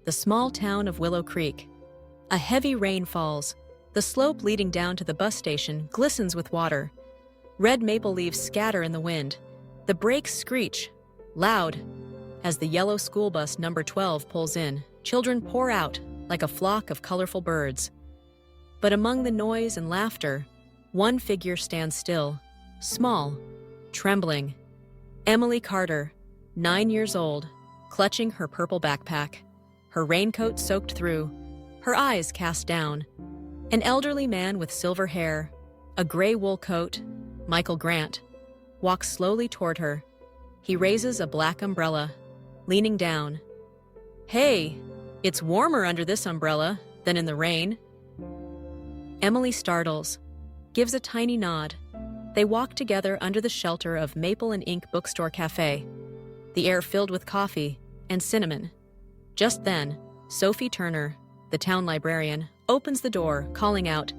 the small town of Willow Creek. A heavy rain falls. The slope leading down to the bus station glistens with water. Red maple leaves scatter in the wind. The brakes screech, loud. As the yellow school bus number 12 pulls in, children pour out like a flock of colorful birds. But among the noise and laughter, one figure stands still, small, trembling. Emily Carter, 9 years old, clutching her purple backpack, her raincoat soaked through, her eyes cast down. An elderly man with silver hair, a gray wool coat, Michael Grant, walks slowly toward her. He raises a black umbrella, leaning down. "Hey, it's warmer under this umbrella than in the rain." Emily startles, gives a tiny nod. They walk together under the shelter of Maple and Ink Bookstore Cafe, the air filled with coffee and cinnamon. Just then, Sophie Turner, the town librarian, opens the door, calling out,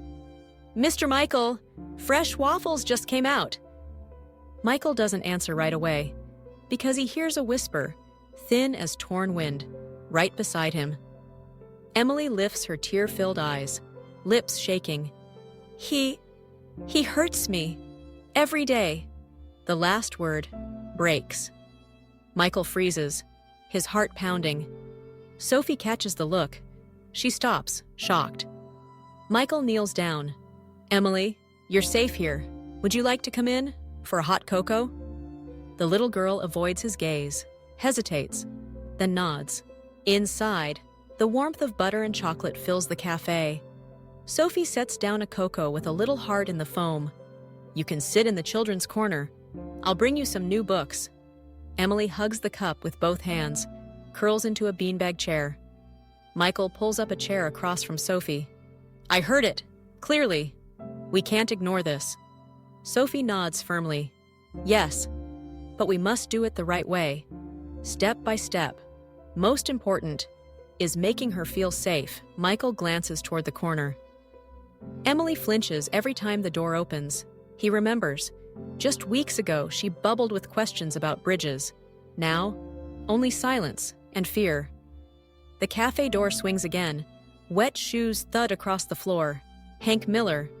"Mr. Michael, fresh waffles just came out." Michael doesn't answer right away, because he hears a whisper, thin as torn wind, right beside him. Emily lifts her tear-filled eyes, lips shaking. He hurts me. Every day." The last word breaks. Michael freezes, his heart pounding. Sophie catches the look. She stops, shocked. Michael kneels down. "Emily, you're safe here. Would you like to come in for a hot cocoa?" The little girl avoids his gaze, hesitates, then nods. Inside, the warmth of butter and chocolate fills the cafe. Sophie sets down a cocoa with a little heart in the foam. "You can sit in the children's corner. I'll bring you some new books." Emily hugs the cup with both hands, curls into a beanbag chair. Michael pulls up a chair across from Sophie. "I heard it, clearly. We can't ignore this." Sophie nods firmly. "Yes, but we must do it the right way, step by step. Most important is making her feel safe." Michael glances toward the corner. Emily flinches every time the door opens. He remembers. Just weeks ago, she bubbled with questions about bridges. Now, only silence and fear. The cafe door swings again. Wet shoes thud across the floor. Hank Miller,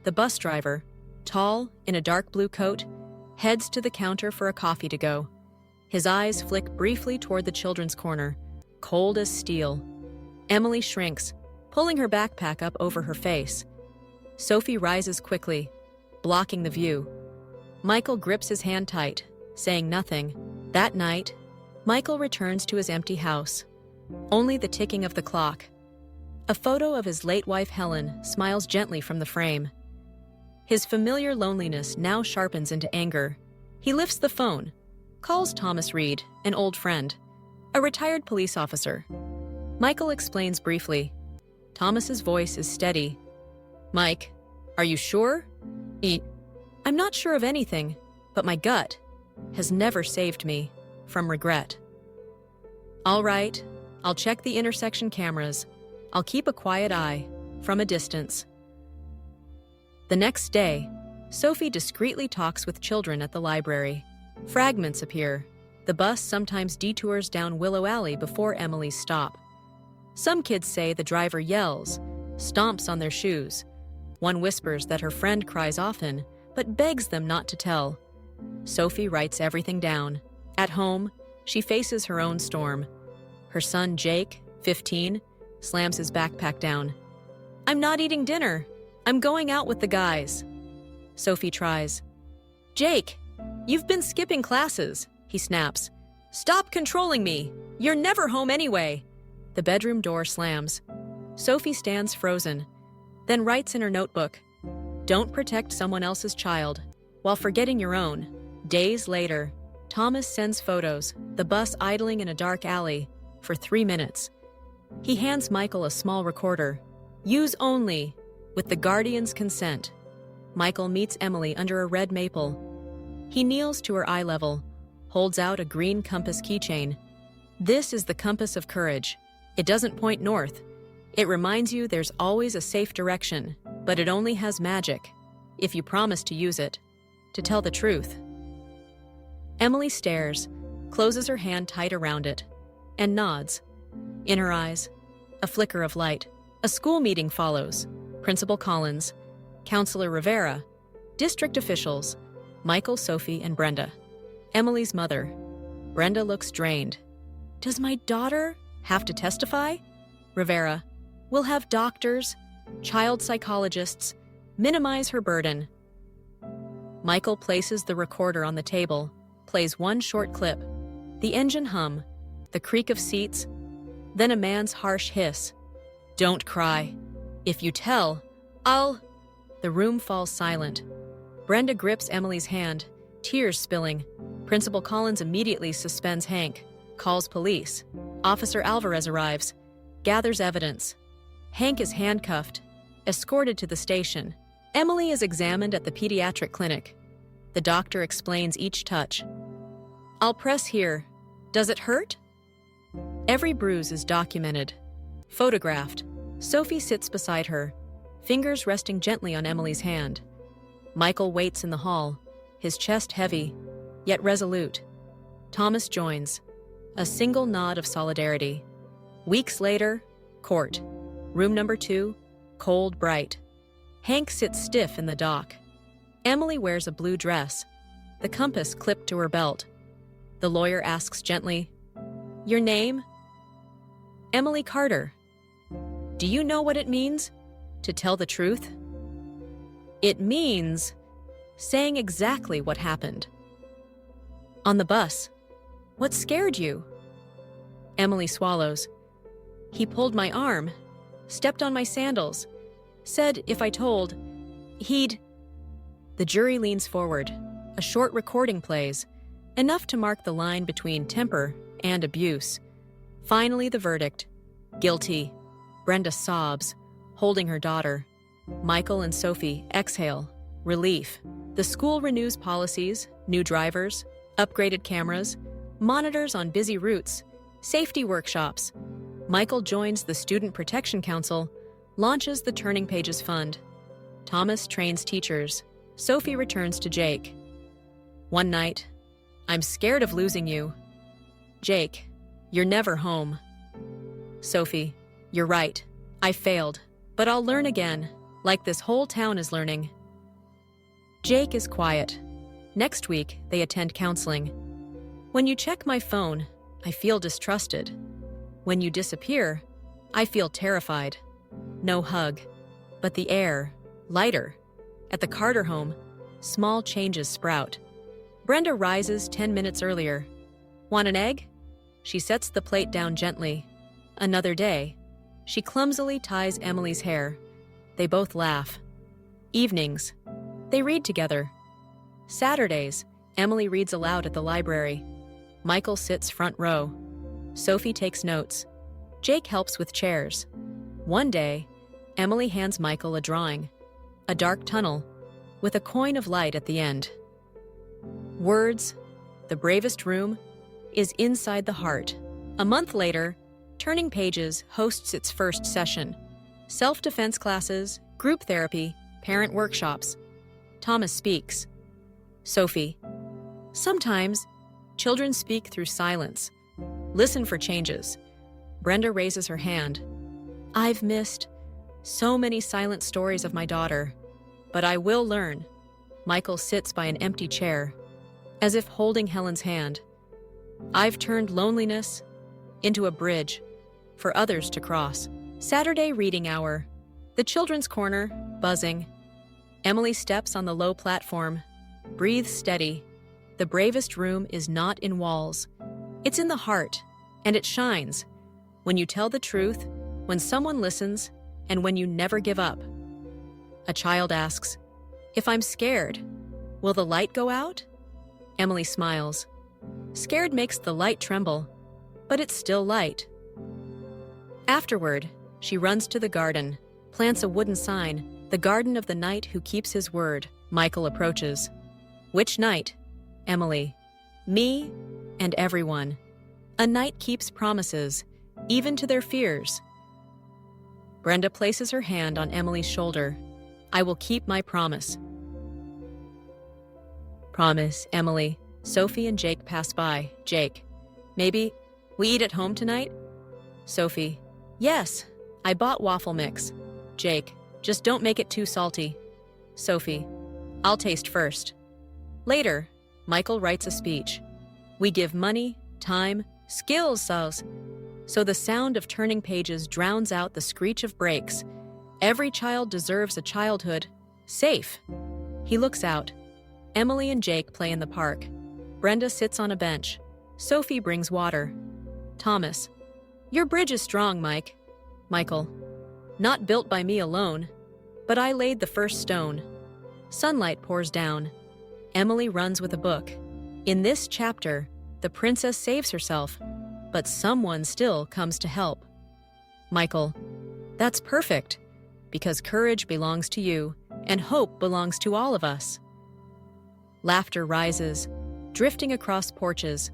the bus driver, tall, in a dark blue coat, heads to the counter for a coffee to go. His eyes flick briefly toward the children's corner, cold as steel. Emily shrinks, pulling her backpack up over her face. Sophie rises quickly, blocking the view. Michael grips his hand tight, saying nothing. That night, Michael returns to his empty house. Only the ticking of the clock. A photo of his late wife Helen smiles gently from the frame. His familiar loneliness now sharpens into anger. He lifts the phone, calls Thomas Reed, an old friend, a retired police officer. Michael explains briefly. Thomas's voice is steady. "Mike, are you sure?" "I'm not sure of anything, but my gut has never saved me from regret." "All right, I'll check the intersection cameras. I'll keep a quiet eye from a distance." The next day, Sophie discreetly talks with children at the library. Fragments appear. The bus sometimes detours down Willow Alley before Emily's stop. Some kids say the driver yells, stomps on their shoes. One whispers that her friend cries often, but begs them not to tell. Sophie writes everything down. At home, she faces her own storm. Her son Jake, 15, slams his backpack down. "I'm not eating dinner. I'm going out with the guys." Sophie tries. "Jake, you've been skipping classes," he snaps. "Stop controlling me. You're never home anyway." The bedroom door slams. Sophie stands frozen, then writes in her notebook, "Don't protect someone else's child while forgetting your own." Days later, Thomas sends photos, the bus idling in a dark alley, for 3 minutes. He hands Michael a small recorder. "Use only, with the guardian's consent." Michael meets Emily under a red maple. He kneels to her eye level, holds out a green compass keychain. "This is the compass of courage. It doesn't point north. It reminds you there's always a safe direction, but it only has magic, if you promise to use it, to tell the truth." Emily stares, closes her hand tight around it, and nods. In her eyes, a flicker of light. A school meeting follows. Principal Collins, Counselor Rivera, district officials, Michael, Sophie, and Brenda. Emily's mother. Brenda looks drained. Does my daughter have to testify? Rivera. We'll have doctors, child psychologists, minimize her burden. Michael places the recorder on the table, plays one short clip. The engine hum, the creak of seats, then a man's harsh hiss. Don't cry. If you tell, I'll... The room falls silent. Brenda grips Emily's hand, tears spilling. Principal Collins immediately suspends Hank, calls police. Officer Alvarez arrives, gathers evidence. Hank is handcuffed, escorted to the station. Emily is examined at the pediatric clinic. The doctor explains each touch. I'll press here. Does it hurt? Every bruise is documented. Photographed. Sophie sits beside her, fingers resting gently on Emily's hand. Michael waits in the hall, his chest heavy, yet resolute. Thomas joins. A single nod of solidarity. Weeks later, court. Room number 2, cold, bright. Hank sits stiff in the dock. Emily wears a blue dress, the compass clipped to her belt. The lawyer asks gently, "Your name?" Emily Carter. Do you know what it means to tell the truth? It means saying exactly what happened. On the bus, what scared you? Emily swallows. He pulled my arm, stepped on my sandals, said if I told, he'd... The jury leans forward. A short recording plays, enough to mark the line between temper and abuse. Finally, the verdict. Guilty. Brenda sobs, holding her daughter. Michael and Sophie exhale. Relief. The school renews policies, new drivers, upgraded cameras, monitors on busy routes, safety workshops. Michael joins the Student Protection Council, launches the Turning Pages Fund. Thomas trains teachers. Sophie returns to Jake. One night, I'm scared of losing you. Jake, you're never home. Sophie, you're right. I failed, but I'll learn again, like this whole town is learning. Jake is quiet. Next week, they attend counseling. When you check my phone, I feel distrusted. When you disappear, I feel terrified. No hug, but the air, lighter. At the Carter home, small changes sprout. Brenda rises 10 minutes earlier. Want an egg? She sets the plate down gently. Another day. She clumsily ties Emily's hair. They both laugh. Evenings. They read together. Saturdays, Emily reads aloud at the library. Michael sits front row. Sophie takes notes. Jake helps with chairs. One day, Emily hands Michael a drawing. A dark tunnel, with a coin of light at the end. Words, the bravest room, is inside the heart. A month later, Turning Pages hosts its first session. Self-defense classes, group therapy, parent workshops. Thomas speaks. Sophie. Sometimes, children speak through silence. Listen for changes. Brenda raises her hand. I've missed so many silent stories of my daughter, but I will learn. Michael sits by an empty chair, as if holding Helen's hand. I've turned loneliness into a bridge for others to cross. Saturday reading hour. The children's corner, buzzing. Emily steps on the low platform, breathes steady. The bravest room is not in walls. It's in the heart, and it shines. When you tell the truth, when someone listens, and when you never give up. A child asks, if I'm scared, will the light go out? Emily smiles. Scared makes the light tremble, but it's still light. Afterward, she runs to the garden, plants a wooden sign, the garden of the knight who keeps his word. Michael approaches. Which knight? Emily. Me and everyone. A knight keeps promises, even to their fears. Brenda places her hand on Emily's shoulder. I will keep my promise. Promise, Emily. Sophie and Jake pass by. Jake. Maybe we eat at home tonight? Sophie. Yes, I bought waffle mix. Jake. Just don't make it too salty. Sophie. I'll taste first. Later, Michael writes a speech. We give money, time, skills, so the sound of turning pages drowns out the screech of brakes. Every child deserves a childhood. Safe. He looks out. Emily and Jake play in the park. Brenda sits on a bench. Sophie brings water. Thomas. Your bridge is strong, Mike. Michael. Not built by me alone, but I laid the first stone. Sunlight pours down. Emily runs with a book. In this chapter, the princess saves herself, but someone still comes to help. Michael. That's perfect, because courage belongs to you, and hope belongs to all of us. Laughter rises, drifting across porches,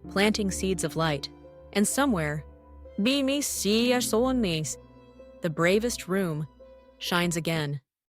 planting seeds of light, and somewhere, the bravest room shines again.